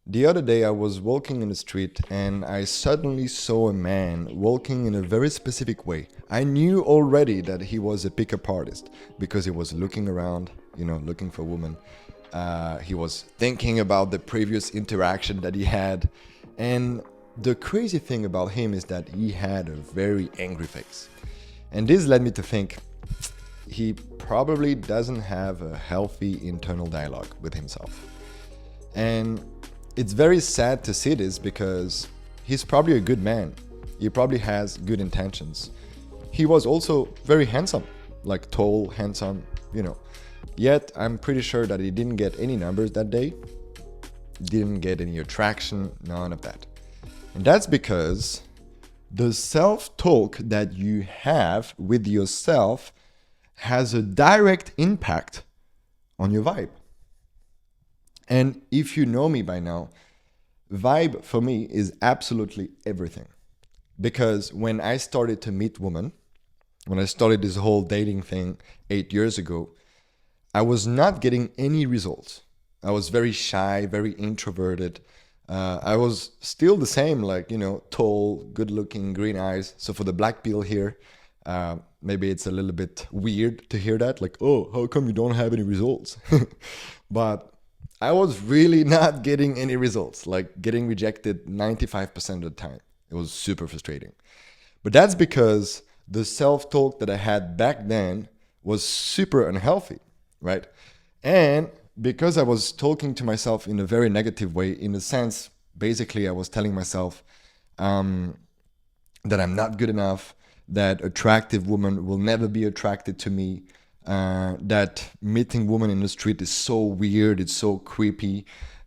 The other day, I was walking in the street and I suddenly saw a man walking in a very specific way. I knew already that he was a pickup artist because he was looking around, looking for women. He was thinking about the previous interaction that he had. And the crazy thing about him is that he had a very angry face. And this led me to think he probably doesn't have a healthy internal dialogue with himself. And it's very sad to see this because he's probably a good man. He probably has good intentions. He was also very handsome, like tall, handsome. Yet I'm pretty sure that he didn't get any numbers that day, didn't get any attraction, none of that. And that's because the self-talk that you have with yourself has a direct impact on your vibe. And if you know me by now, vibe for me is absolutely everything. Because when I started to meet women, when I started this whole dating thing 8 years ago, I was not getting any results. I was very shy, very introverted. I was still the same, tall, good looking, green eyes. So for the black pill here, maybe it's a little bit weird to hear that. Like, oh, how come you don't have any results? But I was really not getting any results, like getting rejected 95% of the time. It was super frustrating. But that's because the self-talk that I had back then was super unhealthy, right? And because I was talking to myself in a very negative way, in a sense, basically I was telling myself that I'm not good enough, that attractive women will never be attracted to me, that meeting women in the street is so weird, it's so creepy.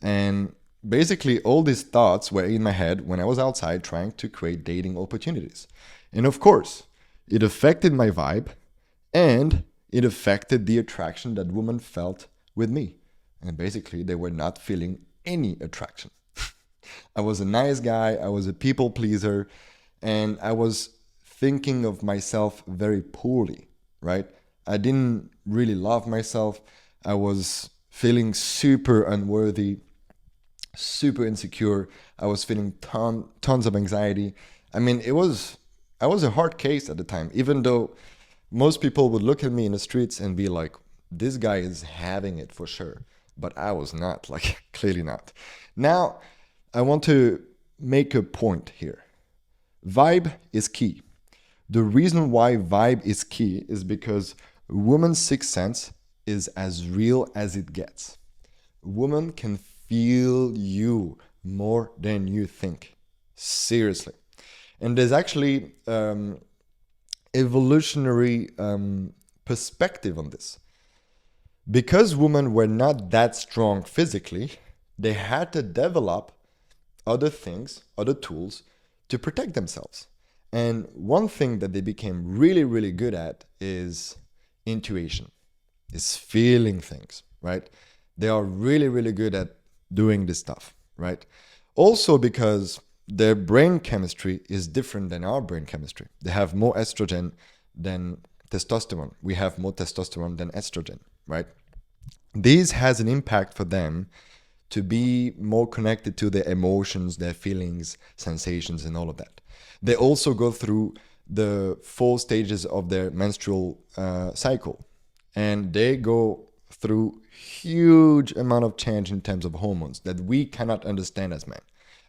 And basically, all these thoughts were in my head when I was outside trying to create dating opportunities. And of course, it affected my vibe and it affected the attraction that women felt with me. And basically, they were not feeling any attraction. I was a nice guy, I was a people pleaser, and I was thinking of myself very poorly, right? I didn't really love myself. I was feeling super unworthy, super insecure. I was feeling tons of anxiety. I mean, I was a hard case at the time, even though most people would look at me in the streets and be like, this guy is having it for sure. But I was not, like, clearly not. Now, I want to make a point here. Vibe is key. The reason why vibe is key is because woman's sixth sense is as real as it gets. Woman can feel you more than you think. Seriously. And there's actually evolutionary perspective on this. Because women were not that strong physically, they had to develop other things, other tools to protect themselves. And one thing that they became really, really good at is intuition, is feeling things, right? They are really, really good at doing this stuff, right? Also because their brain chemistry is different than our brain chemistry. They have more estrogen than testosterone. We have more testosterone than estrogen, right? This has an impact for them to be more connected to their emotions, their feelings, sensations, and all of that. They also go through the 4 stages of their menstrual cycle, and they go through huge amount of change in terms of hormones that we cannot understand as men.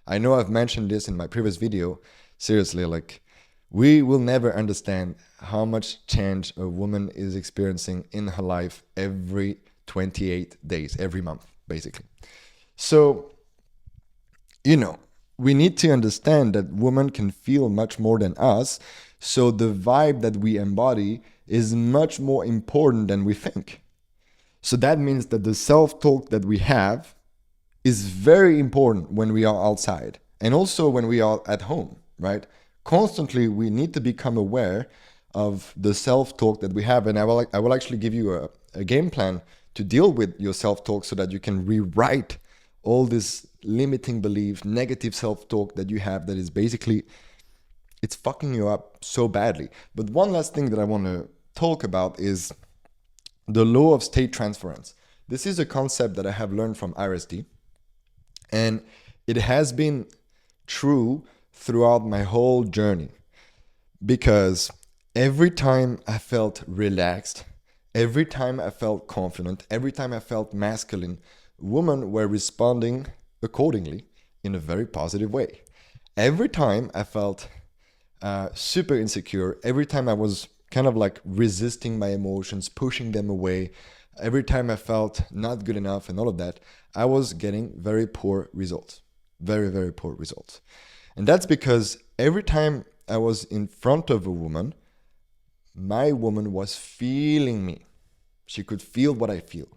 I know I've mentioned this in my previous video. Seriously, like, we will never understand how much change a woman is experiencing in her life every 28 days, every month, basically. So, we need to understand that women can feel much more than us. So the vibe that we embody is much more important than we think. So that means that the self-talk that we have is very important when we are outside and also when we are at home, right? Constantly, we need to become aware of the self-talk that we have. And I will actually give you a game plan to deal with your self-talk so that you can rewrite all this limiting belief, negative self-talk that you have that is basically, it's fucking you up so badly. But one last thing that I want to talk about is the law of state transference. This is a concept that I have learned from RSD. And it has been true throughout my whole journey, because every time I felt relaxed, every time I felt confident, every time I felt masculine, women were responding accordingly in a very positive way. Every time I felt super insecure, every time I was kind of like resisting my emotions, pushing them away, every time I felt not good enough and all of that, I was getting very poor results. Very, very poor results. And that's because every time I was in front of a woman, my woman was feeling me. She could feel what I feel.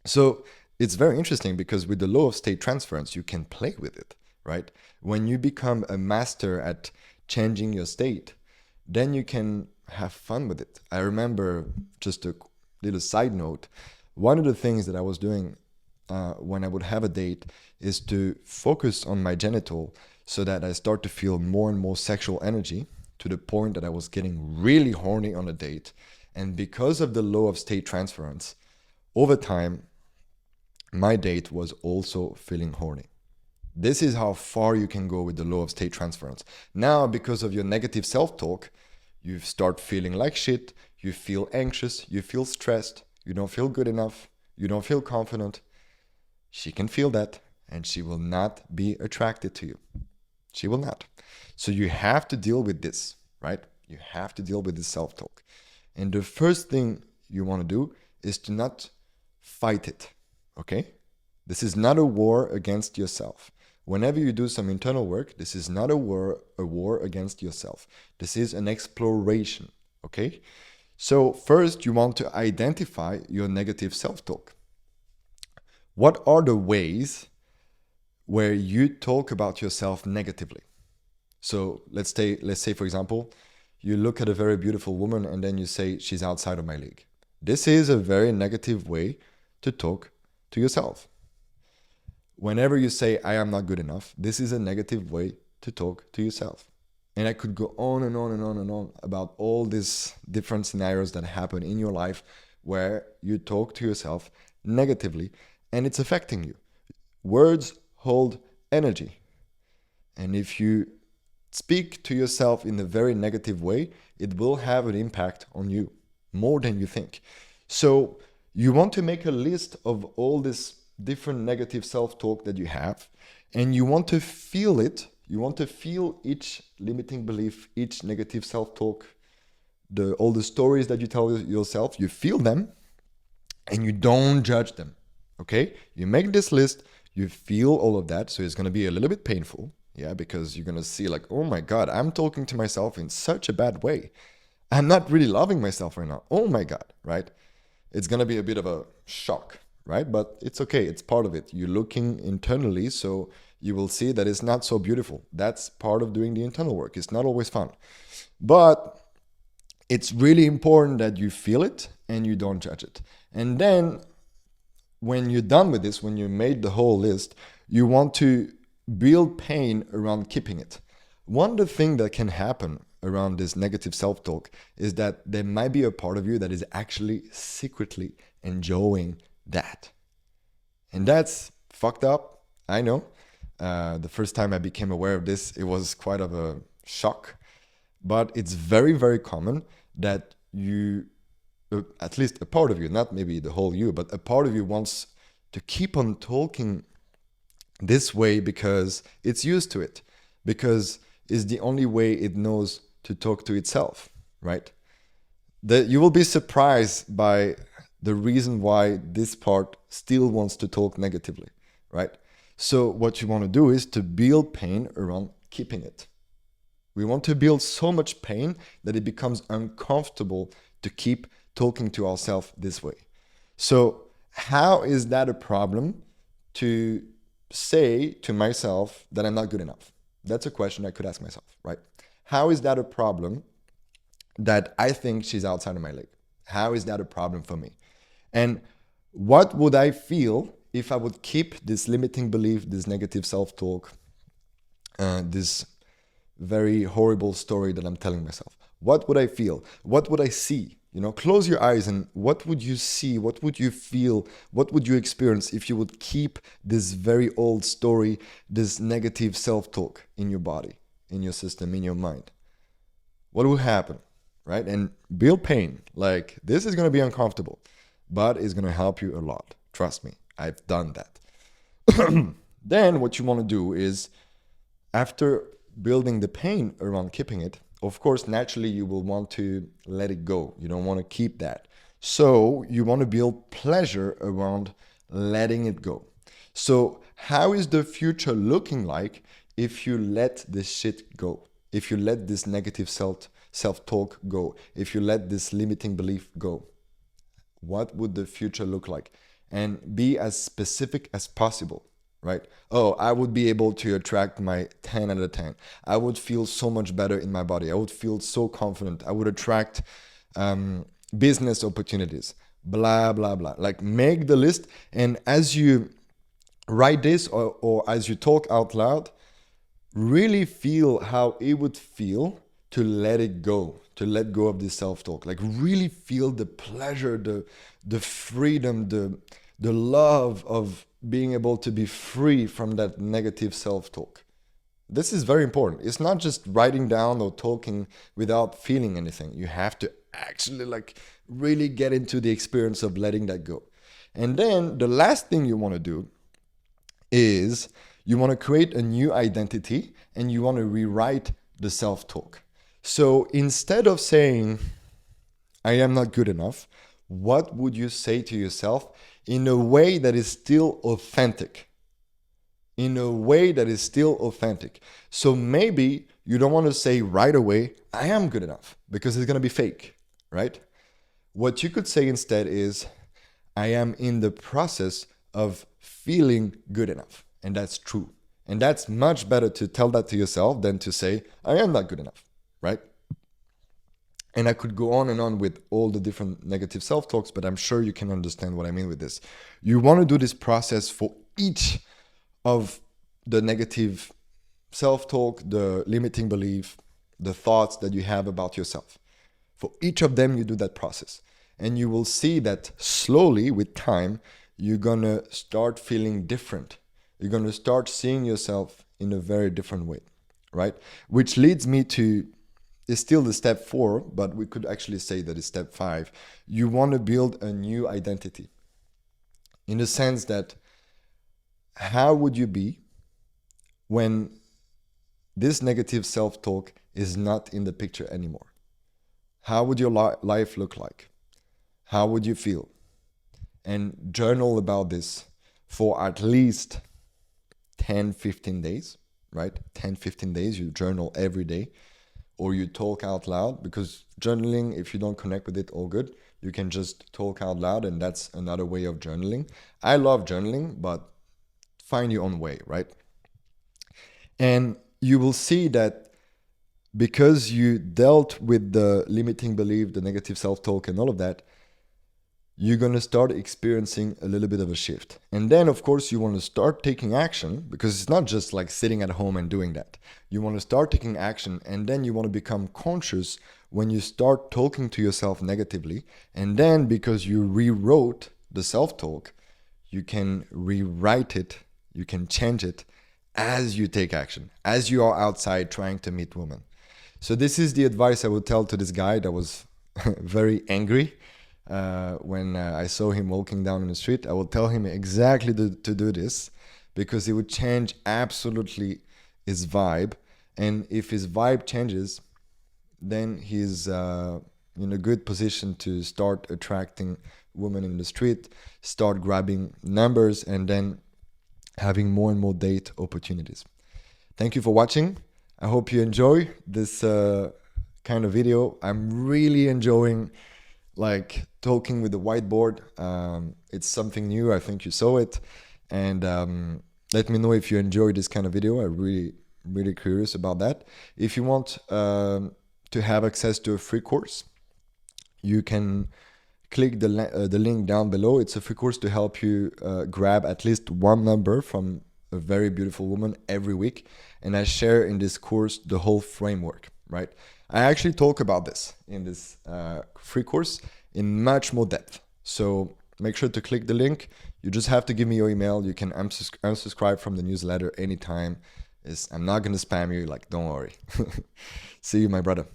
So it's very interesting, because with the law of state transference, you can play with it, right? When you become a master at changing your state, then you can have fun with it. I remember, just a little side note, one of the things that I was doing when I would have a date is to focus on my genital, so that I start to feel more and more sexual energy, to the point that I was getting really horny on a date. And because of the law of state transference, over time, my date was also feeling horny. This is how far you can go with the law of state transference. Now, because of your negative self-talk, you start feeling like shit, you feel anxious, you feel stressed, you don't feel good enough, you don't feel confident. She can feel that, and she will not be attracted to you. She will not. So you have to deal with this, right? You have to deal with this self-talk. And the first thing you want to do is to not fight it, okay? This is not a war against yourself. Whenever you do some internal work, this is not a war against yourself. This is an exploration, okay? So first, you want to identify your negative self-talk. What are the ways where you talk about yourself negatively? So let's say, for example, you look at a very beautiful woman and then you say, she's outside of my league. This is a very negative way to talk to yourself. Whenever you say, I am not good enough, this is a negative way to talk to yourself. And I could go on and on and on and on about all these different scenarios that happen in your life where you talk to yourself negatively and it's affecting you. Words hold energy. And if you speak to yourself in a very negative way, it will have an impact on you more than you think. So you want to make a list of all this different negative self-talk that you have, and you want to feel it. You want to feel each limiting belief, each negative self-talk, all the stories that you tell yourself. You feel them and you don't judge them, okay? You make this list, you feel all of that, so it's going to be a little bit painful, yeah, because you're going to see like, oh my God, I'm talking to myself in such a bad way. I'm not really loving myself right now. Oh my God, right? It's going to be a bit of a shock, right? But it's okay. It's part of it. You're looking internally, so you will see that it's not so beautiful. That's part of doing the internal work. It's not always fun. But it's really important that you feel it and you don't judge it. And then when you're done with this, when you made the whole list, you want to build pain around keeping it. One of the things that can happen around this negative self-talk is that there might be a part of you that is actually secretly enjoying that. And that's fucked up, I know. The first time I became aware of this, it was quite of a shock. But it's very, very common that you, at least a part of you, not maybe the whole you, but a part of you wants to keep on talking this way because it's used to it, because it's the only way it knows to talk to itself, right? You will be surprised by the reason why this part still wants to talk negatively, right? So what you want to do is to build pain around keeping it. We want to build so much pain that it becomes uncomfortable to keep talking to ourselves this way. So how is that a problem to say to myself that I'm not good enough? That's a question I could ask myself, right? How is that a problem that I think she's outside of my league? How is that a problem for me? And what would I feel if I would keep this limiting belief, this negative self-talk, this very horrible story that I'm telling myself? What would I feel? What would I see? You know, close your eyes and what would you see? What would you feel? What would you experience if you would keep this very old story, this negative self-talk in your body, in your system, in your mind? What will happen, right? And build pain. Like, this is going to be uncomfortable, but it's going to help you a lot. Trust me, I've done that. Then what you want to do is, after building the pain around keeping it, of course, naturally, you will want to let it go. You don't want to keep that. So you want to build pleasure around letting it go. So how is the future looking like if you let this shit go? If you let this negative self-talk go? If you let this limiting belief go? What would the future look like? And be as specific as possible. Right? Oh, I would be able to attract my 10 out of 10. I would feel so much better in my body. I would feel so confident. I would attract business opportunities. Blah, blah, blah. Like, make the list. And as you write this or as you talk out loud, really feel how it would feel to let it go, to let go of this self-talk. Like, really feel the pleasure, the freedom, the love of being able to be free from that negative self-talk. This is very important. It's not just writing down or talking without feeling anything. You have to actually like really get into the experience of letting that go. And then the last thing you want to do is you want to create a new identity and you want to rewrite the self-talk. So instead of saying, I am not good enough, what would you say to yourself in a way that is still authentic? In a way that is still authentic. So maybe you don't want to say right away, I am good enough, because it's going to be fake, right? What you could say instead is, I am in the process of feeling good enough. And that's true. And that's much better to tell that to yourself than to say, I am not good enough, right? And I could go on and on with all the different negative self-talks, but I'm sure you can understand what I mean with this. You want to do this process for each of the negative self-talk, the limiting belief, the thoughts that you have about yourself. For each of them, you do that process. And you will see that slowly, with time, you're going to start feeling different. You're going to start seeing yourself in a very different way, right? Which leads me to, it's still the step 4, but we could actually say that it's step 5. You want to build a new identity. In the sense that, how would you be when this negative self-talk is not in the picture anymore? How would your life look like? How would you feel? And journal about this for at least 10-15 days, right? 10-15 days, you journal every day. Or you talk out loud, because journaling, if you don't connect with it, all good. You can just talk out loud, and that's another way of journaling. I love journaling, but find your own way, right? And you will see that because you dealt with the limiting belief, the negative self-talk and all of that, you're going to start experiencing a little bit of a shift. And then, of course, you want to start taking action, because it's not just like sitting at home and doing that. You want to start taking action, and then you want to become conscious when you start talking to yourself negatively. And then, because you rewrote the self-talk, you can rewrite it, you can change it as you take action, as you are outside trying to meet women. So this is the advice I would tell to this guy that was very angry. When I saw him walking down in the street, I would tell him exactly to do this, because it would change absolutely his vibe. And if his vibe changes, then he's in a good position to start attracting women in the street, start grabbing numbers, and then having more and more date opportunities. Thank you for watching. I hope you enjoy this kind of video. I'm really enjoying like talking with the whiteboard. It's something new. I think you saw it. And let me know if you enjoyed this kind of video. I'm really curious about that. If you want to have access to a free course, you can click the link down below. It's a free course to help you grab at least one number from a very beautiful woman every week. And I share in this course the whole framework. right? I actually talk about this in this free course in much more depth. So make sure to click the link. You just have to give me your email. You can unsubscribe from the newsletter anytime. I'm not going to spam you, like, don't worry. See you, my brother.